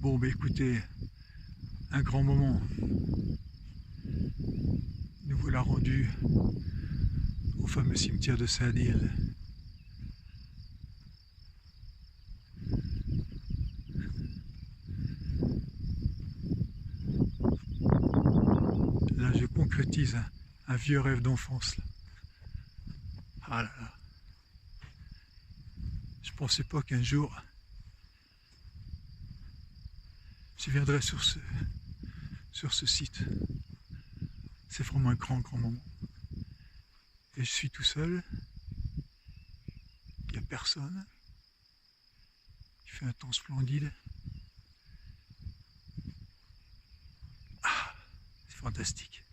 Bon, bah écoutez, un grand moment. Nous voilà rendus au fameux cimetière de Saint-Adèle. Là, je concrétise un vieux rêve d'enfance. Ah là là. Je pensais pas qu'un jour je viendrais sur ce site. C'est vraiment un grand moment. Et je suis tout seul. Il n'y a personne. Il fait un temps splendide. Ah, c'est fantastique.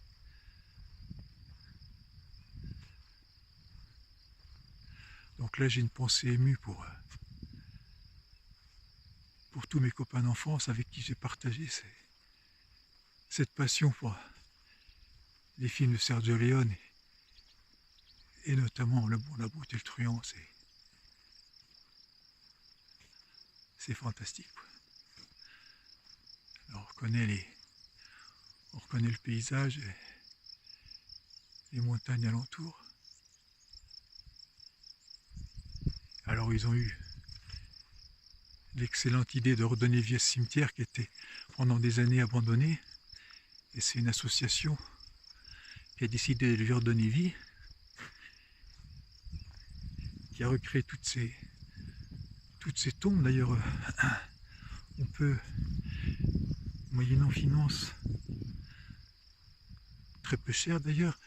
Donc là, j'ai une pensée émue pour tous mes copains d'enfance avec qui j'ai partagé cette passion pour les films de Sergio Leone et notamment Le Bon, la Brute et le Truand. C'est fantastique, quoi. Alors, on reconnaît le paysage, les montagnes alentour. Alors ils ont eu l'excellente idée de redonner vie à ce cimetière qui était pendant des années abandonné. Et c'est une association qui a décidé de lui redonner vie, qui a recréé toutes ces tombes. D'ailleurs, on peut, moyennant finance, très peu cher d'ailleurs,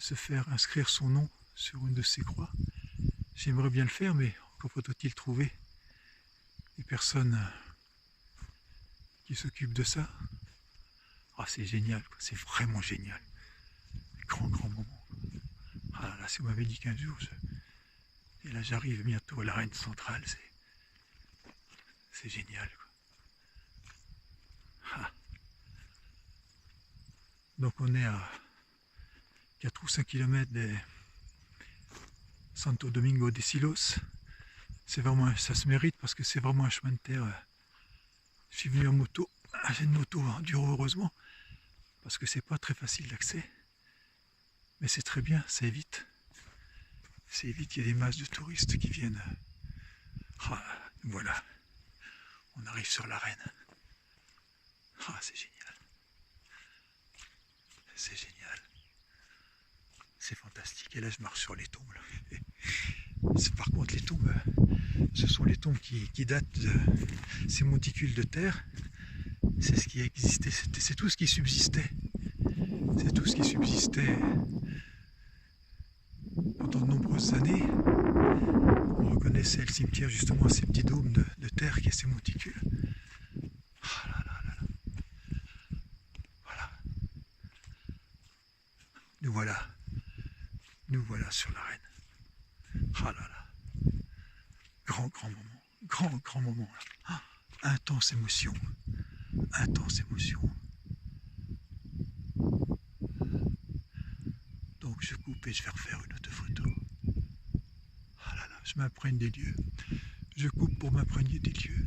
se faire inscrire son nom sur une de ces croix. J'aimerais bien le faire, mais encore faut-il trouver des personnes qui s'occupent de ça. Ah, c'est génial, c'est vraiment génial. Grand moment. Ah là, si vous m'avez dit qu'un jour, et là j'arrive bientôt à l'arène centrale, c'est génial, quoi. Ah. Donc on est à 4 ou 5 km de Santo Domingo de Silos. C'est vraiment, ça se mérite parce que c'est vraiment un chemin de terre. Je suis venu en moto, j'ai une moto enduro heureusement, parce que c'est pas très facile d'accès. Mais c'est très bien, ça évite. Ça évite qu'il y ait des masses de touristes qui viennent. Ah, voilà, on arrive sur l'arène. Ah, c'est génial. C'est génial. C'est fantastique. Et là, je marche sur les tombes. Par contre, les tombes, ce sont les tombes qui datent de ces monticules de terre. C'est ce qui existait, c'est tout ce qui subsistait. C'est tout ce qui subsistait pendant de nombreuses années. On reconnaissait le cimetière justement à ces petits dômes de terre qui est ces monticules. Ah là là là là. Voilà. Nous voilà sur l'arène. Ah là là. Grand moment. Grand moment là. Ah, intense émotion. Intense émotion. Donc je coupe et je vais refaire une autre photo. Ah là là, je m'imprègne des lieux. Je coupe pour m'imprégner des lieux.